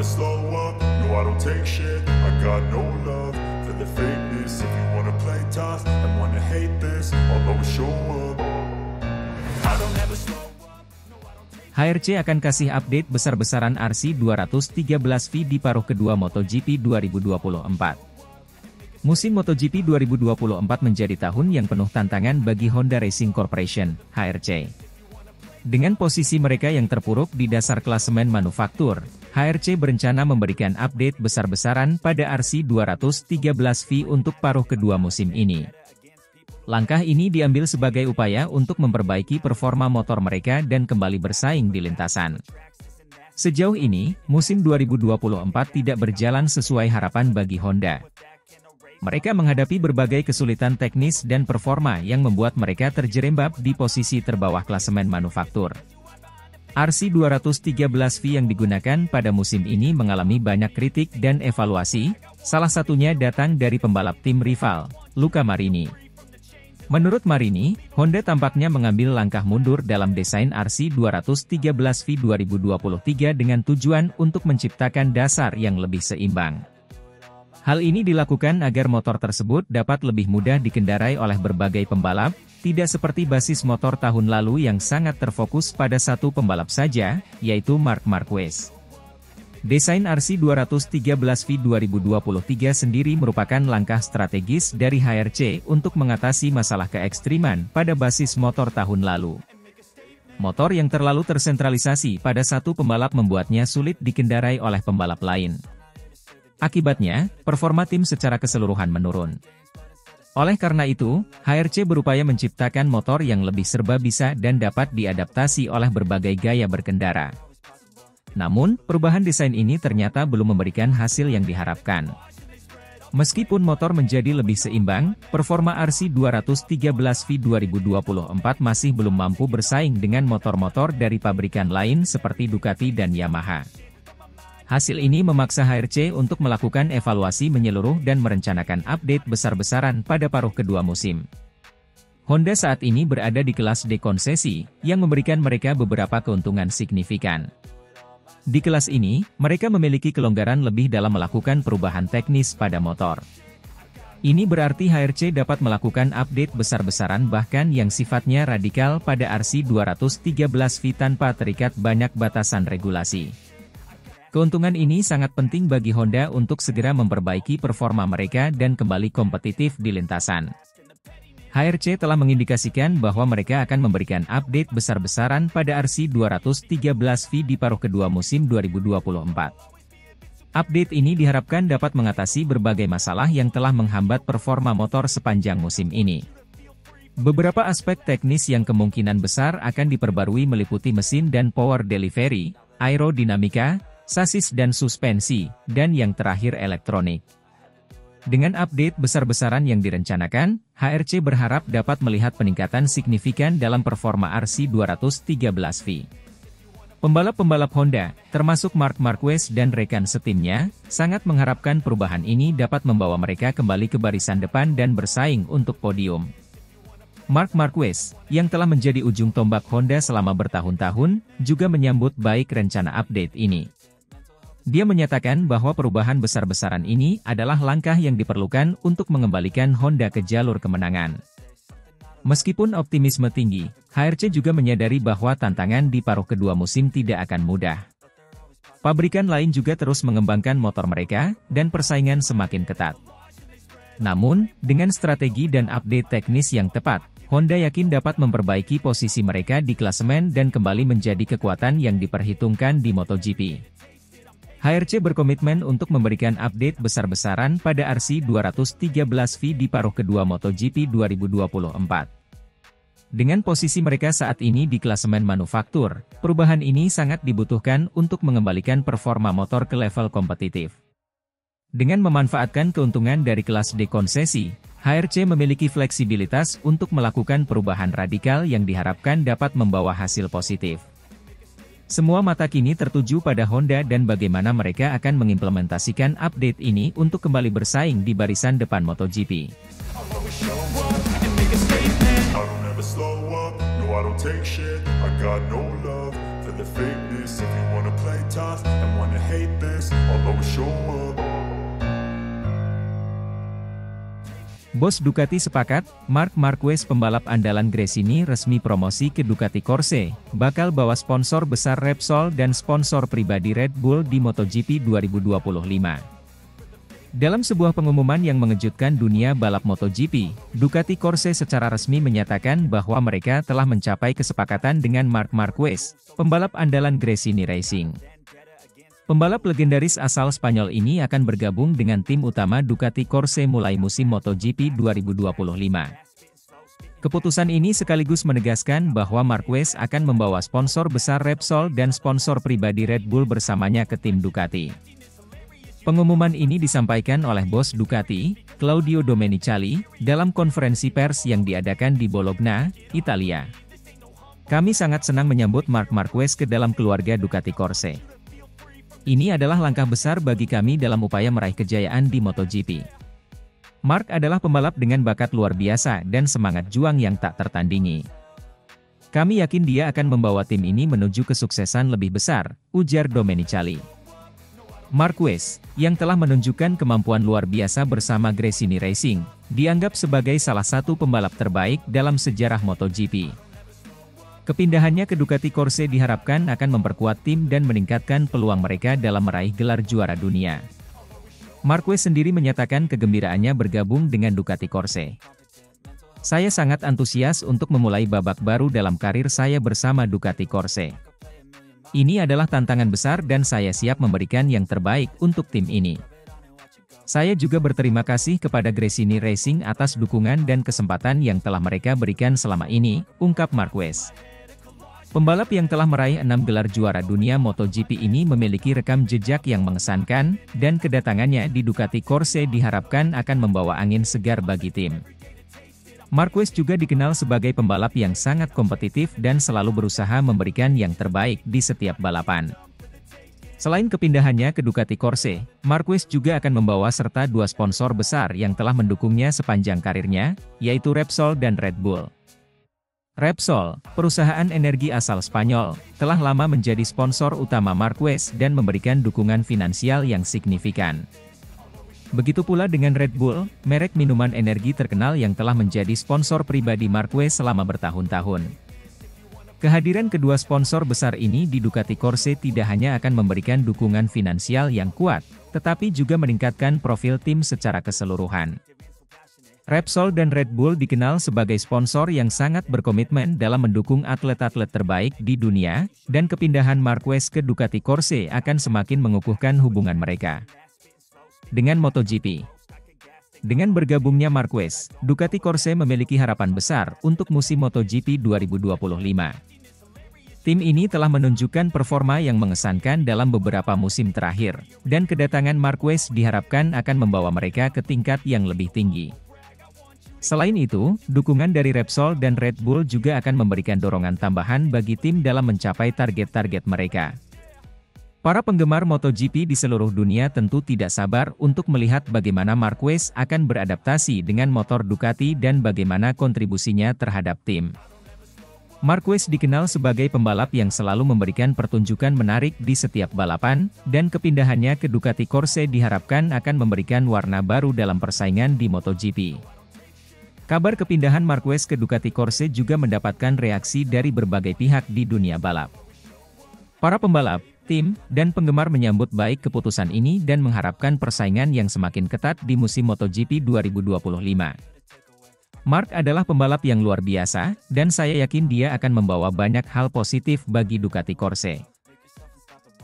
never slow up, no I don't take shit. I got no love for the fakeness. If you wanna play tough and wanna hate this, I'll always show up. I don't ever slow up, no I don't take. HRC akan kasih update besar-besaran RC 213V di paruh kedua MotoGP 2024. Musim MotoGP 2024 menjadi tahun yang penuh tantangan bagi Honda Racing Corporation, HRC. Dengan posisi mereka yang terpuruk di dasar klasemen manufaktur, HRC berencana memberikan update besar-besaran pada RC 213V untuk paruh kedua musim ini. Langkah ini diambil sebagai upaya untuk memperbaiki performa motor mereka dan kembali bersaing di lintasan. Sejauh ini, musim 2024 tidak berjalan sesuai harapan bagi Honda. Mereka menghadapi berbagai kesulitan teknis dan performa yang membuat mereka terjerembab di posisi terbawah klasemen manufaktur. RC 213V yang digunakan pada musim ini mengalami banyak kritik dan evaluasi, salah satunya datang dari pembalap tim rival, Luca Marini. Menurut Marini, Honda tampaknya mengambil langkah mundur dalam desain RC 213V 2023 dengan tujuan untuk menciptakan dasar yang lebih seimbang. Hal ini dilakukan agar motor tersebut dapat lebih mudah dikendarai oleh berbagai pembalap, tidak seperti basis motor tahun lalu yang sangat terfokus pada satu pembalap saja, yaitu Marc Marquez. Desain RC 213V 2023 sendiri merupakan langkah strategis dari HRC untuk mengatasi masalah keekstriman pada basis motor tahun lalu. Motor yang terlalu tersentralisasi pada satu pembalap membuatnya sulit dikendarai oleh pembalap lain. Akibatnya, performa tim secara keseluruhan menurun. Oleh karena itu, HRC berupaya menciptakan motor yang lebih serba bisa dan dapat diadaptasi oleh berbagai gaya berkendara. Namun, perubahan desain ini ternyata belum memberikan hasil yang diharapkan. Meskipun motor menjadi lebih seimbang, performa RC 213V 2024 masih belum mampu bersaing dengan motor-motor dari pabrikan lain seperti Ducati dan Yamaha. Hasil ini memaksa HRC untuk melakukan evaluasi menyeluruh dan merencanakan update besar-besaran pada paruh kedua musim. Honda saat ini berada di kelas D konsesi, yang memberikan mereka beberapa keuntungan signifikan. Di kelas ini, mereka memiliki kelonggaran lebih dalam melakukan perubahan teknis pada motor. Ini berarti HRC dapat melakukan update besar-besaran bahkan yang sifatnya radikal pada RC 213V tanpa terikat banyak batasan regulasi. Keuntungan ini sangat penting bagi Honda untuk segera memperbaiki performa mereka dan kembali kompetitif di lintasan. HRC telah mengindikasikan bahwa mereka akan memberikan update besar-besaran pada RC 213V di paruh kedua musim 2024. Update ini diharapkan dapat mengatasi berbagai masalah yang telah menghambat performa motor sepanjang musim ini. Beberapa aspek teknis yang kemungkinan besar akan diperbarui meliputi mesin dan power delivery, aerodinamika, sasis dan suspensi, dan yang terakhir elektronik. Dengan update besar-besaran yang direncanakan, HRC berharap dapat melihat peningkatan signifikan dalam performa RC 213V. Pembalap-pembalap Honda, termasuk Marc Marquez dan rekan setimnya, sangat mengharapkan perubahan ini dapat membawa mereka kembali ke barisan depan dan bersaing untuk podium. Marc Marquez, yang telah menjadi ujung tombak Honda selama bertahun-tahun, juga menyambut baik rencana update ini. Dia menyatakan bahwa perubahan besar-besaran ini adalah langkah yang diperlukan untuk mengembalikan Honda ke jalur kemenangan. Meskipun optimisme tinggi, HRC juga menyadari bahwa tantangan di paruh kedua musim tidak akan mudah. Pabrikan lain juga terus mengembangkan motor mereka, dan persaingan semakin ketat. Namun, dengan strategi dan update teknis yang tepat, Honda yakin dapat memperbaiki posisi mereka di klasemen dan kembali menjadi kekuatan yang diperhitungkan di MotoGP. HRC berkomitmen untuk memberikan update besar-besaran pada RC 213V di paruh kedua MotoGP 2024. Dengan posisi mereka saat ini di klasemen manufaktur, perubahan ini sangat dibutuhkan untuk mengembalikan performa motor ke level kompetitif. Dengan memanfaatkan keuntungan dari kelas D konsesi, HRC memiliki fleksibilitas untuk melakukan perubahan radikal yang diharapkan dapat membawa hasil positif. Semua mata kini tertuju pada Honda dan bagaimana mereka akan mengimplementasikan update ini untuk kembali bersaing di barisan depan MotoGP. I got no love for the fakeness. If you wanna play tough and wanna hate this, this, I'll always show up. Bos Ducati sepakat, Marc Marquez pembalap andalan Gresini resmi promosi ke Ducati Corse, bakal bawa sponsor besar Repsol dan sponsor pribadi Red Bull di MotoGP 2025. Dalam sebuah pengumuman yang mengejutkan dunia balap MotoGP, Ducati Corse secara resmi menyatakan bahwa mereka telah mencapai kesepakatan dengan Marc Marquez, pembalap andalan Gresini Racing. Pembalap legendaris asal Spanyol ini akan bergabung dengan tim utama Ducati Corse mulai musim MotoGP 2025. Keputusan ini sekaligus menegaskan bahwa Marquez akan membawa sponsor besar Repsol dan sponsor pribadi Red Bull bersamanya ke tim Ducati. Pengumuman ini disampaikan oleh bos Ducati, Claudio Domenicali, dalam konferensi pers yang diadakan di Bologna, Italia. Kami sangat senang menyambut Marc Marquez ke dalam keluarga Ducati Corse. Ini adalah langkah besar bagi kami dalam upaya meraih kejayaan di MotoGP. Marc adalah pembalap dengan bakat luar biasa dan semangat juang yang tak tertandingi. Kami yakin dia akan membawa tim ini menuju kesuksesan lebih besar, ujar Domenicali. Marquez, yang telah menunjukkan kemampuan luar biasa bersama Gresini Racing, dianggap sebagai salah satu pembalap terbaik dalam sejarah MotoGP. Kepindahannya ke Ducati Corse diharapkan akan memperkuat tim dan meningkatkan peluang mereka dalam meraih gelar juara dunia. Marquez sendiri menyatakan kegembiraannya bergabung dengan Ducati Corse. Saya sangat antusias untuk memulai babak baru dalam karir saya bersama Ducati Corse. Ini adalah tantangan besar dan saya siap memberikan yang terbaik untuk tim ini. Saya juga berterima kasih kepada Gresini Racing atas dukungan dan kesempatan yang telah mereka berikan selama ini, ungkap Marquez. Pembalap yang telah meraih 6 gelar juara dunia MotoGP ini memiliki rekam jejak yang mengesankan, dan kedatangannya di Ducati Corse diharapkan akan membawa angin segar bagi tim. Marquez juga dikenal sebagai pembalap yang sangat kompetitif dan selalu berusaha memberikan yang terbaik di setiap balapan. Selain kepindahannya ke Ducati Corse, Marquez juga akan membawa serta dua sponsor besar yang telah mendukungnya sepanjang karirnya, yaitu Repsol dan Red Bull. Repsol, perusahaan energi asal Spanyol, telah lama menjadi sponsor utama Marquez dan memberikan dukungan finansial yang signifikan. Begitu pula dengan Red Bull, merek minuman energi terkenal yang telah menjadi sponsor pribadi Marquez selama bertahun-tahun. Kehadiran kedua sponsor besar ini di Ducati Corse tidak hanya akan memberikan dukungan finansial yang kuat, tetapi juga meningkatkan profil tim secara keseluruhan. Repsol dan Red Bull dikenal sebagai sponsor yang sangat berkomitmen dalam mendukung atlet-atlet terbaik di dunia, dan kepindahan Marquez ke Ducati Corse akan semakin mengukuhkan hubungan mereka dengan MotoGP. Dengan bergabungnya Marquez, Ducati Corse memiliki harapan besar untuk musim MotoGP 2025. Tim ini telah menunjukkan performa yang mengesankan dalam beberapa musim terakhir, dan kedatangan Marquez diharapkan akan membawa mereka ke tingkat yang lebih tinggi. Selain itu, dukungan dari Repsol dan Red Bull juga akan memberikan dorongan tambahan bagi tim dalam mencapai target-target mereka. Para penggemar MotoGP di seluruh dunia tentu tidak sabar untuk melihat bagaimana Marquez akan beradaptasi dengan motor Ducati dan bagaimana kontribusinya terhadap tim. Marquez dikenal sebagai pembalap yang selalu memberikan pertunjukan menarik di setiap balapan, dan kepindahannya ke Ducati Corse diharapkan akan memberikan warna baru dalam persaingan di MotoGP. Kabar kepindahan Marquez ke Ducati Corse juga mendapatkan reaksi dari berbagai pihak di dunia balap. Para pembalap, tim, dan penggemar menyambut baik keputusan ini dan mengharapkan persaingan yang semakin ketat di musim MotoGP 2025. Marc adalah pembalap yang luar biasa, dan saya yakin dia akan membawa banyak hal positif bagi Ducati Corse.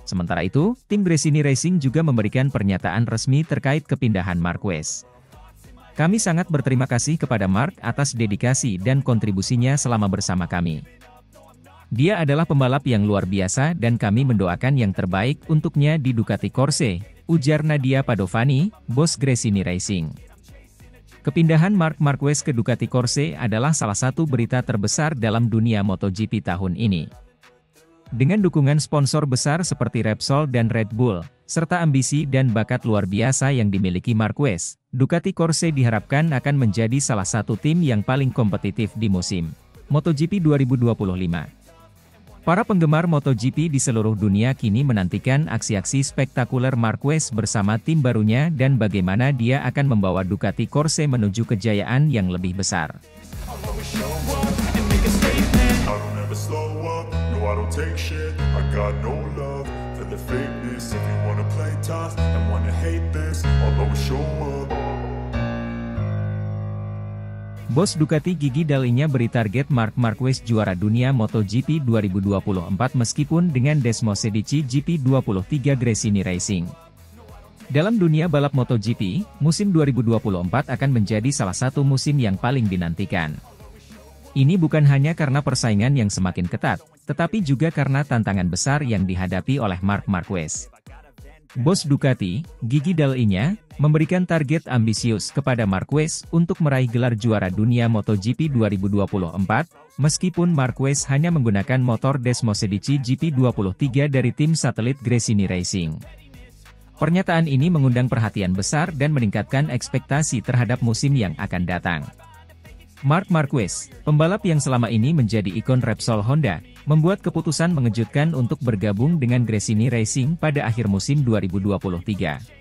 Sementara itu, tim Gresini Racing juga memberikan pernyataan resmi terkait kepindahan Marquez. Kami sangat berterima kasih kepada Marc atas dedikasi dan kontribusinya selama bersama kami. Dia adalah pembalap yang luar biasa dan kami mendoakan yang terbaik untuknya di Ducati Corse, ujar Nadia Padovani, bos Gresini Racing. Kepindahan Marc Marquez ke Ducati Corse adalah salah satu berita terbesar dalam dunia MotoGP tahun ini. Dengan dukungan sponsor besar seperti Repsol dan Red Bull, serta ambisi dan bakat luar biasa yang dimiliki Marquez, Ducati Corse diharapkan akan menjadi salah satu tim yang paling kompetitif di musim MotoGP 2025. Para penggemar MotoGP di seluruh dunia kini menantikan aksi-aksi spektakuler Marquez bersama tim barunya dan bagaimana dia akan membawa Ducati Corse menuju kejayaan yang lebih besar. Bos Ducati Gigi Dall'Igna beri target Marc Marquez juara dunia MotoGP 2024 meskipun dengan Desmosedici GP23 Gresini Racing. Dalam dunia balap MotoGP, musim 2024 akan menjadi salah satu musim yang paling dinantikan. Ini bukan hanya karena persaingan yang semakin ketat, tetapi juga karena tantangan besar yang dihadapi oleh Marc Marquez. Bos Ducati, Gigi Dall'Igna, memberikan target ambisius kepada Marquez untuk meraih gelar juara dunia MotoGP 2024, meskipun Marquez hanya menggunakan motor Desmosedici GP23 dari tim satelit Gresini Racing. Pernyataan ini mengundang perhatian besar dan meningkatkan ekspektasi terhadap musim yang akan datang. Marc Marquez, pembalap yang selama ini menjadi ikon Repsol Honda, membuat keputusan mengejutkan untuk bergabung dengan Gresini Racing pada akhir musim 2023.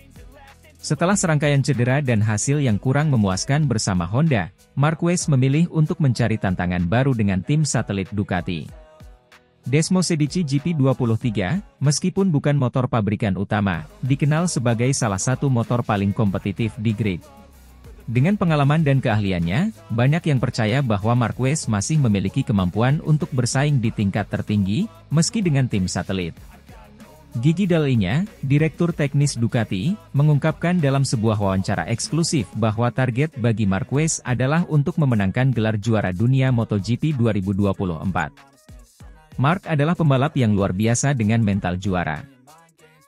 Setelah serangkaian cedera dan hasil yang kurang memuaskan bersama Honda, Marquez memilih untuk mencari tantangan baru dengan tim satelit Ducati. Desmosedici GP23, meskipun bukan motor pabrikan utama, dikenal sebagai salah satu motor paling kompetitif di grid. Dengan pengalaman dan keahliannya, banyak yang percaya bahwa Marquez masih memiliki kemampuan untuk bersaing di tingkat tertinggi, meski dengan tim satelit. Gigi Dall'Igna, Direktur Teknis Ducati, mengungkapkan dalam sebuah wawancara eksklusif bahwa target bagi Marquez adalah untuk memenangkan gelar juara dunia MotoGP 2024. Marc adalah pembalap yang luar biasa dengan mental juara.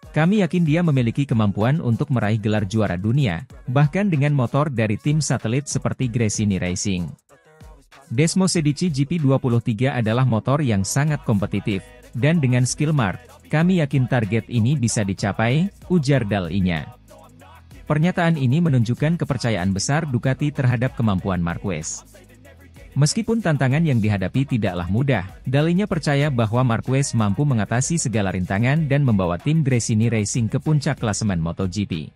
Kami yakin dia memiliki kemampuan untuk meraih gelar juara dunia, bahkan dengan motor dari tim satelit seperti Gresini Racing. Desmosedici GP23 adalah motor yang sangat kompetitif, dan dengan skill Marc, kami yakin target ini bisa dicapai, ujar Dall'Igna. Pernyataan ini menunjukkan kepercayaan besar Ducati terhadap kemampuan Marquez. Meskipun tantangan yang dihadapi tidaklah mudah, Dall'Igna percaya bahwa Marquez mampu mengatasi segala rintangan dan membawa tim Gresini Racing ke puncak klasemen MotoGP.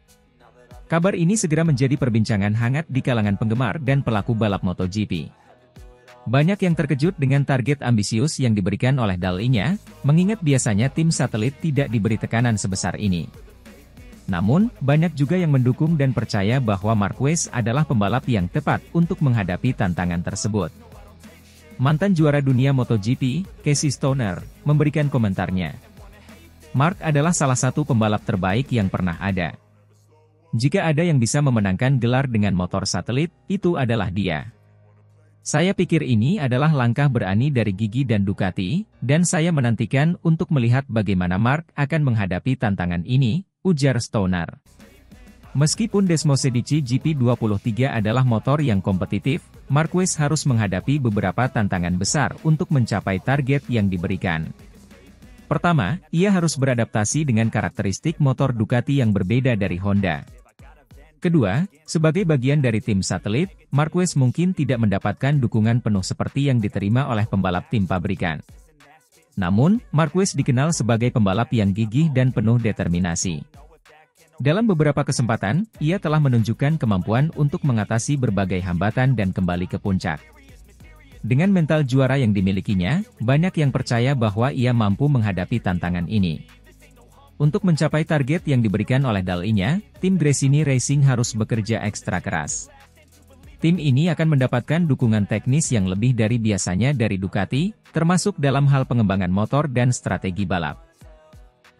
Kabar ini segera menjadi perbincangan hangat di kalangan penggemar dan pelaku balap MotoGP. Banyak yang terkejut dengan target ambisius yang diberikan oleh Dall'Igna, mengingat biasanya tim satelit tidak diberi tekanan sebesar ini. Namun, banyak juga yang mendukung dan percaya bahwa Marquez adalah pembalap yang tepat untuk menghadapi tantangan tersebut. Mantan juara dunia MotoGP, Casey Stoner, memberikan komentarnya. Marc adalah salah satu pembalap terbaik yang pernah ada. Jika ada yang bisa memenangkan gelar dengan motor satelit, itu adalah dia. Saya pikir ini adalah langkah berani dari Gigi dan Ducati, dan saya menantikan untuk melihat bagaimana Marc akan menghadapi tantangan ini, ujar Stoner. Meskipun Desmosedici GP23 adalah motor yang kompetitif, Marquez harus menghadapi beberapa tantangan besar untuk mencapai target yang diberikan. Pertama, ia harus beradaptasi dengan karakteristik motor Ducati yang berbeda dari Honda. Kedua, sebagai bagian dari tim satelit, Marquez mungkin tidak mendapatkan dukungan penuh seperti yang diterima oleh pembalap tim pabrikan. Namun, Marquez dikenal sebagai pembalap yang gigih dan penuh determinasi. Dalam beberapa kesempatan, ia telah menunjukkan kemampuan untuk mengatasi berbagai hambatan dan kembali ke puncak. Dengan mental juara yang dimilikinya, banyak yang percaya bahwa ia mampu menghadapi tantangan ini. Untuk mencapai target yang diberikan oleh Dall'Igna, tim Gresini Racing harus bekerja ekstra keras. Tim ini akan mendapatkan dukungan teknis yang lebih dari biasanya dari Ducati, termasuk dalam hal pengembangan motor dan strategi balap.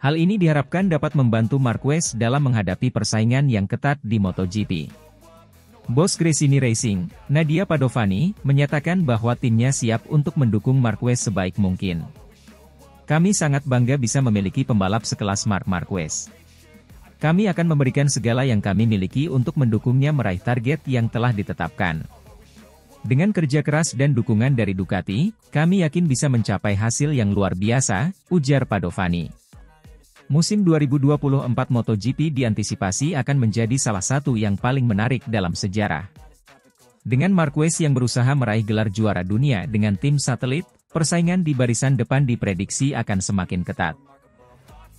Hal ini diharapkan dapat membantu Marquez dalam menghadapi persaingan yang ketat di MotoGP. Bos Gresini Racing, Nadia Padovani, menyatakan bahwa timnya siap untuk mendukung Marquez sebaik mungkin. Kami sangat bangga bisa memiliki pembalap sekelas Marc Marquez. Kami akan memberikan segala yang kami miliki untuk mendukungnya meraih target yang telah ditetapkan. Dengan kerja keras dan dukungan dari Ducati, kami yakin bisa mencapai hasil yang luar biasa, ujar Padovani. Musim 2024 MotoGP diantisipasi akan menjadi salah satu yang paling menarik dalam sejarah. Dengan Marquez yang berusaha meraih gelar juara dunia dengan tim satelit, persaingan di barisan depan diprediksi akan semakin ketat.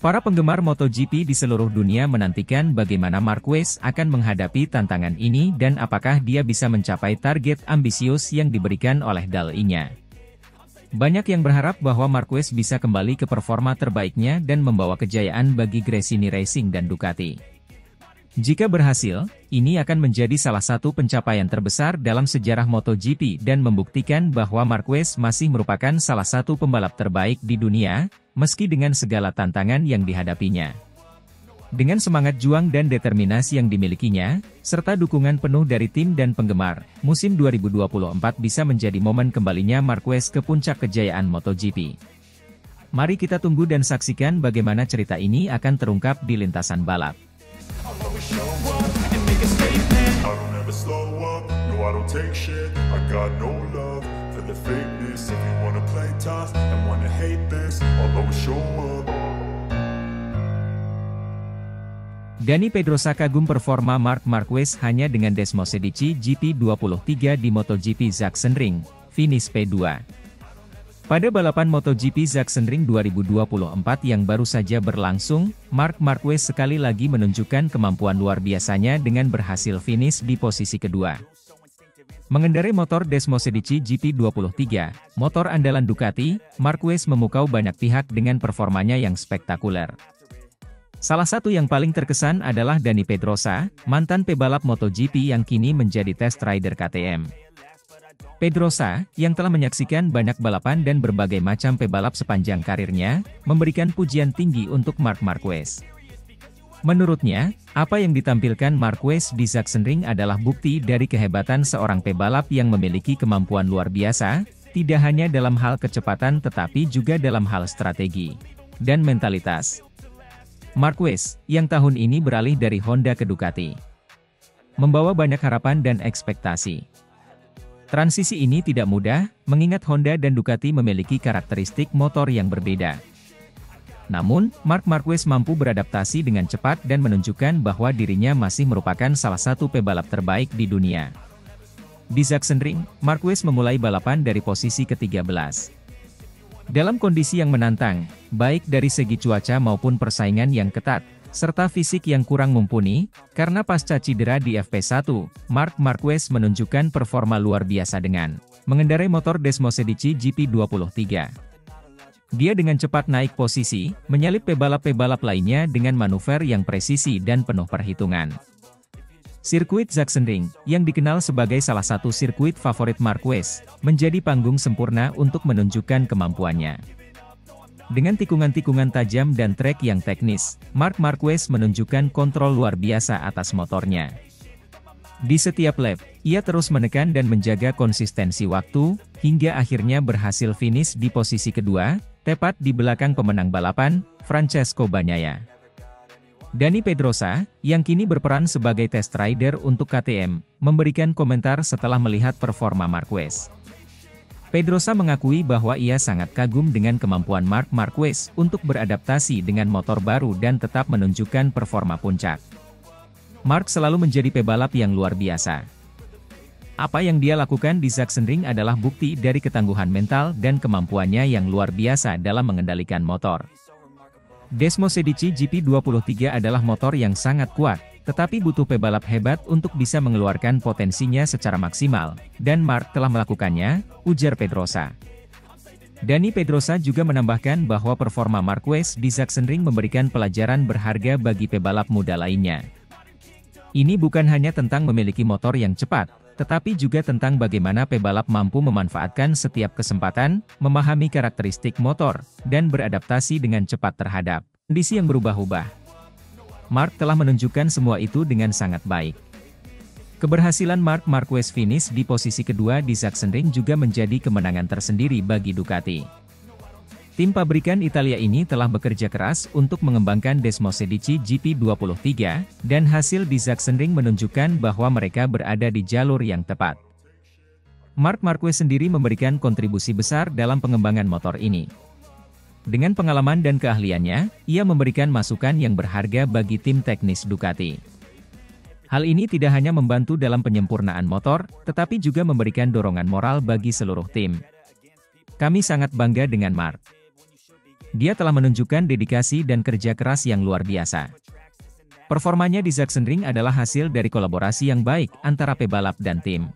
Para penggemar MotoGP di seluruh dunia menantikan bagaimana Marquez akan menghadapi tantangan ini dan apakah dia bisa mencapai target ambisius yang diberikan oleh dal-nya. Banyak yang berharap bahwa Marquez bisa kembali ke performa terbaiknya dan membawa kejayaan bagi Gresini Racing dan Ducati. Jika berhasil, ini akan menjadi salah satu pencapaian terbesar dalam sejarah MotoGP dan membuktikan bahwa Marquez masih merupakan salah satu pembalap terbaik di dunia, meski dengan segala tantangan yang dihadapinya. Dengan semangat juang dan determinasi yang dimilikinya, serta dukungan penuh dari tim dan penggemar, musim 2024 bisa menjadi momen kembalinya Marquez ke puncak kejayaan MotoGP. Mari kita tunggu dan saksikan bagaimana cerita ini akan terungkap di lintasan balap. I don't ever slow up, no I don't take shit. I got no love for the fakeness. If you wanna play tough and wanna hate this, I'll always show up. Dani Pedrosa kagum performa Marc Marquez hanya dengan Desmosedici GP23 di MotoGP Sachsenring, finish P2. Pada balapan MotoGP Sachsenring 2024 yang baru saja berlangsung, Marc Marquez sekali lagi menunjukkan kemampuan luar biasanya dengan berhasil finish di posisi kedua. Mengendarai motor Desmosedici GP23, motor andalan Ducati, Marquez memukau banyak pihak dengan performanya yang spektakuler. Salah satu yang paling terkesan adalah Dani Pedrosa, mantan pebalap MotoGP yang kini menjadi test rider KTM. Pedrosa, yang telah menyaksikan banyak balapan dan berbagai macam pebalap sepanjang karirnya, memberikan pujian tinggi untuk Marc Marquez. Menurutnya, apa yang ditampilkan Marquez di Sachsenring adalah bukti dari kehebatan seorang pebalap yang memiliki kemampuan luar biasa, tidak hanya dalam hal kecepatan tetapi juga dalam hal strategi dan mentalitas. Marquez, yang tahun ini beralih dari Honda ke Ducati, membawa banyak harapan dan ekspektasi. Transisi ini tidak mudah, mengingat Honda dan Ducati memiliki karakteristik motor yang berbeda. Namun, Marc Marquez mampu beradaptasi dengan cepat dan menunjukkan bahwa dirinya masih merupakan salah satu pebalap terbaik di dunia. Di Sachsenring, Marquez memulai balapan dari posisi ke-13. Dalam kondisi yang menantang, baik dari segi cuaca maupun persaingan yang ketat, serta fisik yang kurang mumpuni, karena pasca cedera di FP1, Marc Marquez menunjukkan performa luar biasa dengan mengendarai motor Desmosedici GP23. Dia dengan cepat naik posisi, menyalip pebalap-pebalap lainnya dengan manuver yang presisi dan penuh perhitungan. Sirkuit Sachsenring, yang dikenal sebagai salah satu sirkuit favorit Marquez, menjadi panggung sempurna untuk menunjukkan kemampuannya. Dengan tikungan-tikungan tajam dan trek yang teknis, Marc Marquez menunjukkan kontrol luar biasa atas motornya. Di setiap lap, ia terus menekan dan menjaga konsistensi waktu, hingga akhirnya berhasil finish di posisi kedua, tepat di belakang pemenang balapan, Francesco Bagnaia. Dani Pedrosa, yang kini berperan sebagai test rider untuk KTM, memberikan komentar setelah melihat performa Marquez. Pedrosa mengakui bahwa ia sangat kagum dengan kemampuan Marc Marquez untuk beradaptasi dengan motor baru dan tetap menunjukkan performa puncak. Marc selalu menjadi pebalap yang luar biasa. Apa yang dia lakukan di Sachsenring adalah bukti dari ketangguhan mental dan kemampuannya yang luar biasa dalam mengendalikan motor. Desmosedici GP23 adalah motor yang sangat kuat, tetapi butuh pebalap hebat untuk bisa mengeluarkan potensinya secara maksimal, dan Marc telah melakukannya, ujar Pedrosa. Dani Pedrosa juga menambahkan bahwa performa Marquez di Sachsenring memberikan pelajaran berharga bagi pebalap muda lainnya. Ini bukan hanya tentang memiliki motor yang cepat, tetapi juga tentang bagaimana pebalap mampu memanfaatkan setiap kesempatan, memahami karakteristik motor, dan beradaptasi dengan cepat terhadap kondisi yang berubah-ubah. Marc telah menunjukkan semua itu dengan sangat baik. Keberhasilan Marc Marquez finish di posisi kedua di Sachsenring juga menjadi kemenangan tersendiri bagi Ducati. Tim pabrikan Italia ini telah bekerja keras untuk mengembangkan Desmosedici GP23, dan hasil di Sachsenring menunjukkan bahwa mereka berada di jalur yang tepat. Marc Marquez sendiri memberikan kontribusi besar dalam pengembangan motor ini. Dengan pengalaman dan keahliannya, ia memberikan masukan yang berharga bagi tim teknis Ducati. Hal ini tidak hanya membantu dalam penyempurnaan motor, tetapi juga memberikan dorongan moral bagi seluruh tim. Kami sangat bangga dengan Mark. Dia telah menunjukkan dedikasi dan kerja keras yang luar biasa. Performanya di Sachsenring adalah hasil dari kolaborasi yang baik antara pebalap dan tim.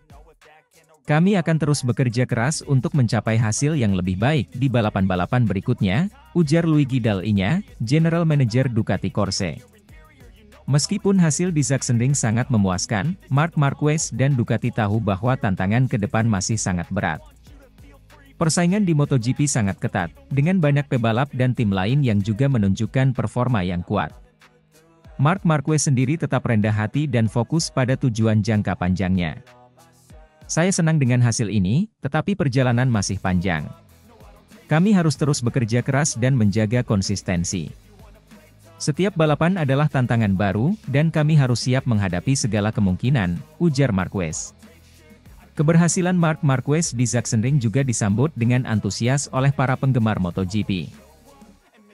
Kami akan terus bekerja keras untuk mencapai hasil yang lebih baik di balapan-balapan berikutnya, ujar Luigi Dall'Igna, General Manager Ducati Corse. Meskipun hasil di Sachsenring sangat memuaskan, Marc Marquez dan Ducati tahu bahwa tantangan ke depan masih sangat berat. Persaingan di MotoGP sangat ketat, dengan banyak pebalap dan tim lain yang juga menunjukkan performa yang kuat. Marc Marquez sendiri tetap rendah hati dan fokus pada tujuan jangka panjangnya. Saya senang dengan hasil ini, tetapi perjalanan masih panjang. Kami harus terus bekerja keras dan menjaga konsistensi. Setiap balapan adalah tantangan baru, dan kami harus siap menghadapi segala kemungkinan, ujar Marquez. Keberhasilan Marc Marquez di Sachsenring juga disambut dengan antusias oleh para penggemar MotoGP.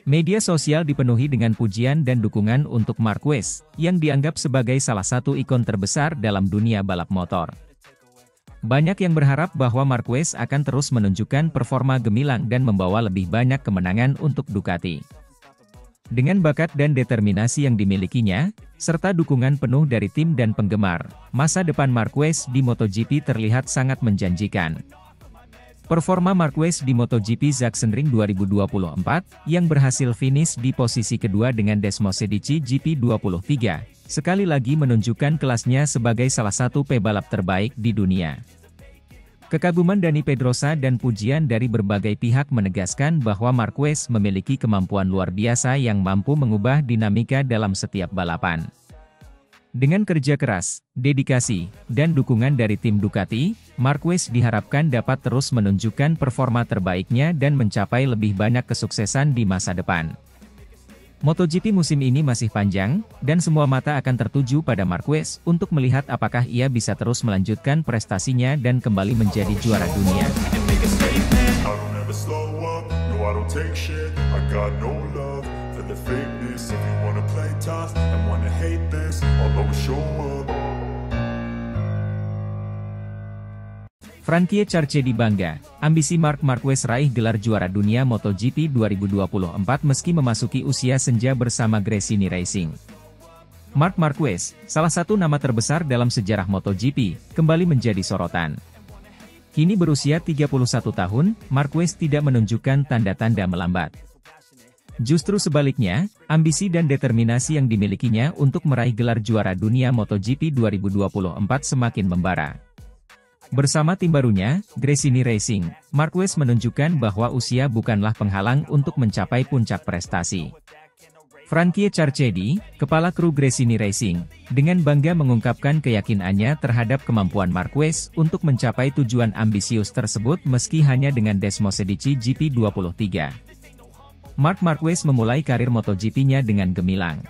Media sosial dipenuhi dengan pujian dan dukungan untuk Marquez, yang dianggap sebagai salah satu ikon terbesar dalam dunia balap motor. Banyak yang berharap bahwa Marquez akan terus menunjukkan performa gemilang dan membawa lebih banyak kemenangan untuk Ducati. Dengan bakat dan determinasi yang dimilikinya, serta dukungan penuh dari tim dan penggemar, masa depan Marquez di MotoGP terlihat sangat menjanjikan. Performa Marquez di MotoGP Sachsenring 2024, yang berhasil finish di posisi kedua dengan Desmosedici GP23, sekali lagi menunjukkan kelasnya sebagai salah satu pebalap terbaik di dunia. Kekaguman Dani Pedrosa dan pujian dari berbagai pihak menegaskan bahwa Marquez memiliki kemampuan luar biasa yang mampu mengubah dinamika dalam setiap balapan. Dengan kerja keras, dedikasi, dan dukungan dari tim Ducati, Marquez diharapkan dapat terus menunjukkan performa terbaiknya dan mencapai lebih banyak kesuksesan di masa depan. MotoGP musim ini masih panjang, dan semua mata akan tertuju pada Marquez untuk melihat apakah ia bisa terus melanjutkan prestasinya dan kembali menjadi juara dunia. Frankie Charchedi bangga, ambisi Marc Marquez raih gelar juara dunia MotoGP 2024 meski memasuki usia senja bersama Gresini Racing. Marc Marquez, salah satu nama terbesar dalam sejarah MotoGP, kembali menjadi sorotan. Kini berusia 31 tahun, Marquez tidak menunjukkan tanda-tanda melambat. Justru sebaliknya, ambisi dan determinasi yang dimilikinya untuk meraih gelar juara dunia MotoGP 2024 semakin membara. Bersama tim barunya, Gresini Racing, Marquez menunjukkan bahwa usia bukanlah penghalang untuk mencapai puncak prestasi. Frankie Charchedi, kepala kru Gresini Racing, dengan bangga mengungkapkan keyakinannya terhadap kemampuan Marquez untuk mencapai tujuan ambisius tersebut meski hanya dengan Desmosedici GP23. Marc Marquez memulai karir MotoGP-nya dengan gemilang.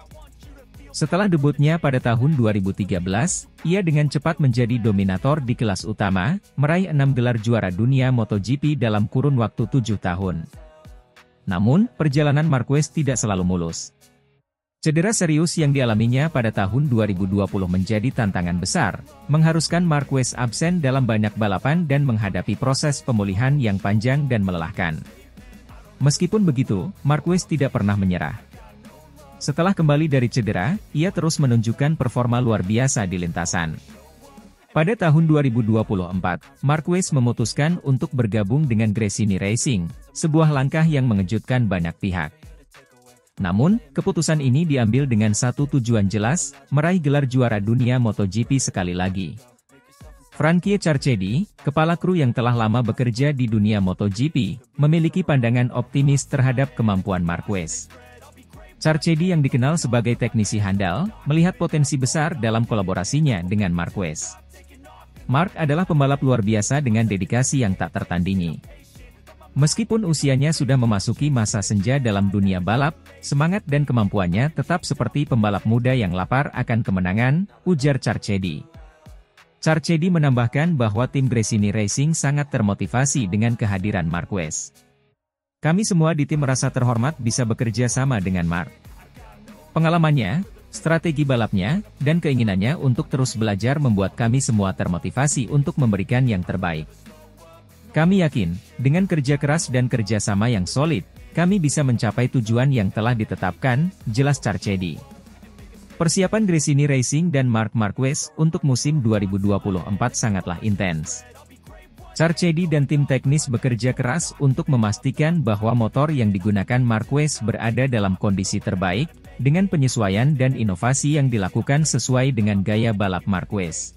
Setelah debutnya pada tahun 2013, ia dengan cepat menjadi dominator di kelas utama, meraih 6 gelar juara dunia MotoGP dalam kurun waktu 7 tahun. Namun, perjalanan Marquez tidak selalu mulus. Cedera serius yang dialaminya pada tahun 2020 menjadi tantangan besar, mengharuskan Marquez absen dalam banyak balapan dan menghadapi proses pemulihan yang panjang dan melelahkan. Meskipun begitu, Marquez tidak pernah menyerah. Setelah kembali dari cedera, ia terus menunjukkan performa luar biasa di lintasan. Pada tahun 2024, Marquez memutuskan untuk bergabung dengan Gresini Racing, sebuah langkah yang mengejutkan banyak pihak. Namun, keputusan ini diambil dengan satu tujuan jelas, meraih gelar juara dunia MotoGP sekali lagi. Frankie Charchedi, kepala kru yang telah lama bekerja di dunia MotoGP, memiliki pandangan optimis terhadap kemampuan Marquez. Charchedi yang dikenal sebagai teknisi handal, melihat potensi besar dalam kolaborasinya dengan Marquez. Marc adalah pembalap luar biasa dengan dedikasi yang tak tertandingi. Meskipun usianya sudah memasuki masa senja dalam dunia balap, semangat dan kemampuannya tetap seperti pembalap muda yang lapar akan kemenangan, ujar Charchedi. Charchedi menambahkan bahwa tim Gresini Racing sangat termotivasi dengan kehadiran Marquez. Kami semua di tim merasa terhormat bisa bekerja sama dengan Marc. Pengalamannya, strategi balapnya, dan keinginannya untuk terus belajar membuat kami semua termotivasi untuk memberikan yang terbaik. Kami yakin, dengan kerja keras dan kerjasama yang solid, kami bisa mencapai tujuan yang telah ditetapkan, jelas Carcetti. Persiapan Gresini Racing dan Marc Marquez untuk musim 2024 sangatlah intens. Carcetti dan tim teknis bekerja keras untuk memastikan bahwa motor yang digunakan Marquez berada dalam kondisi terbaik, dengan penyesuaian dan inovasi yang dilakukan sesuai dengan gaya balap Marquez.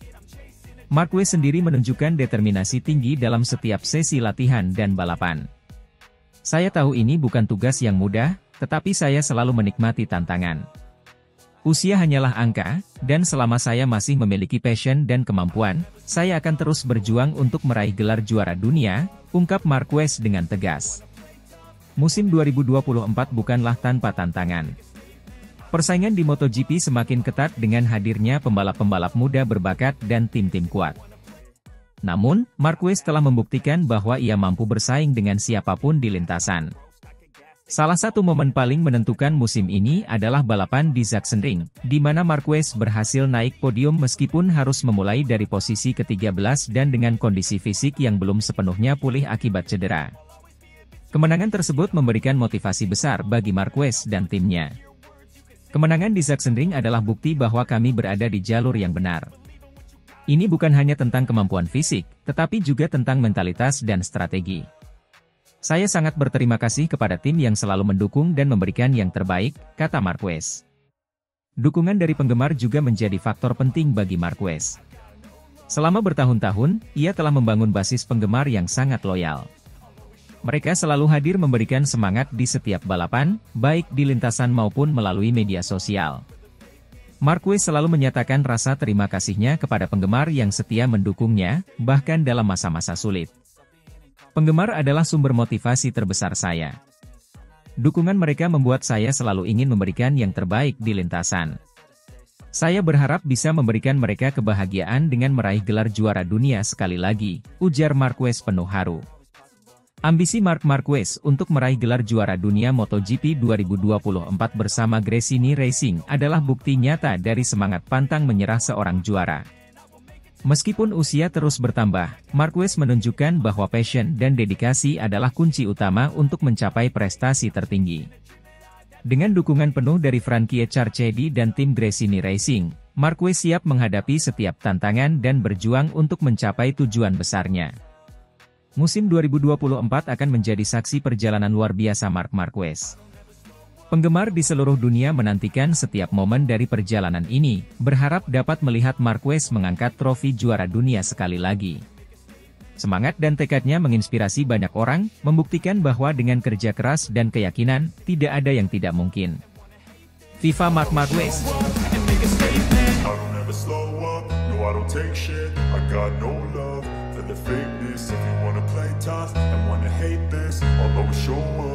Marquez sendiri menunjukkan determinasi tinggi dalam setiap sesi latihan dan balapan. Saya tahu ini bukan tugas yang mudah, tetapi saya selalu menikmati tantangan. Usia hanyalah angka, dan selama saya masih memiliki passion dan kemampuan, saya akan terus berjuang untuk meraih gelar juara dunia, ungkap Marquez dengan tegas. Musim 2024 bukanlah tanpa tantangan. Persaingan di MotoGP semakin ketat dengan hadirnya pembalap-pembalap muda berbakat dan tim-tim kuat. Namun, Marquez telah membuktikan bahwa ia mampu bersaing dengan siapapun di lintasan. Salah satu momen paling menentukan musim ini adalah balapan di Sachsenring, di mana Marquez berhasil naik podium meskipun harus memulai dari posisi ke-13 dan dengan kondisi fisik yang belum sepenuhnya pulih akibat cedera. Kemenangan tersebut memberikan motivasi besar bagi Marquez dan timnya. Kemenangan di Sachsenring adalah bukti bahwa kami berada di jalur yang benar. Ini bukan hanya tentang kemampuan fisik, tetapi juga tentang mentalitas dan strategi. Saya sangat berterima kasih kepada tim yang selalu mendukung dan memberikan yang terbaik, kata Marquez. Dukungan dari penggemar juga menjadi faktor penting bagi Marquez. Selama bertahun-tahun, ia telah membangun basis penggemar yang sangat loyal. Mereka selalu hadir memberikan semangat di setiap balapan, baik di lintasan maupun melalui media sosial. Marquez selalu menyatakan rasa terima kasihnya kepada penggemar yang setia mendukungnya, bahkan dalam masa-masa sulit. Penggemar adalah sumber motivasi terbesar saya. Dukungan mereka membuat saya selalu ingin memberikan yang terbaik di lintasan. Saya berharap bisa memberikan mereka kebahagiaan dengan meraih gelar juara dunia sekali lagi, ujar Marquez penuh haru. Ambisi Marc Marquez untuk meraih gelar juara dunia MotoGP 2024 bersama Gresini Racing adalah bukti nyata dari semangat pantang menyerah seorang juara. Meskipun usia terus bertambah, Marquez menunjukkan bahwa passion dan dedikasi adalah kunci utama untuk mencapai prestasi tertinggi. Dengan dukungan penuh dari Frankie Carcetti dan tim Gresini Racing, Marquez siap menghadapi setiap tantangan dan berjuang untuk mencapai tujuan besarnya. Musim 2024 akan menjadi saksi perjalanan luar biasa Marc Marquez. Penggemar di seluruh dunia menantikan setiap momen dari perjalanan ini, berharap dapat melihat Marquez mengangkat trofi juara dunia sekali lagi. Semangat dan tekadnya menginspirasi banyak orang, membuktikan bahwa dengan kerja keras dan keyakinan, tidak ada yang tidak mungkin. Viva Marc Marquez! The fakeness, if you wanna play tough and wanna hate this, I'll always show up.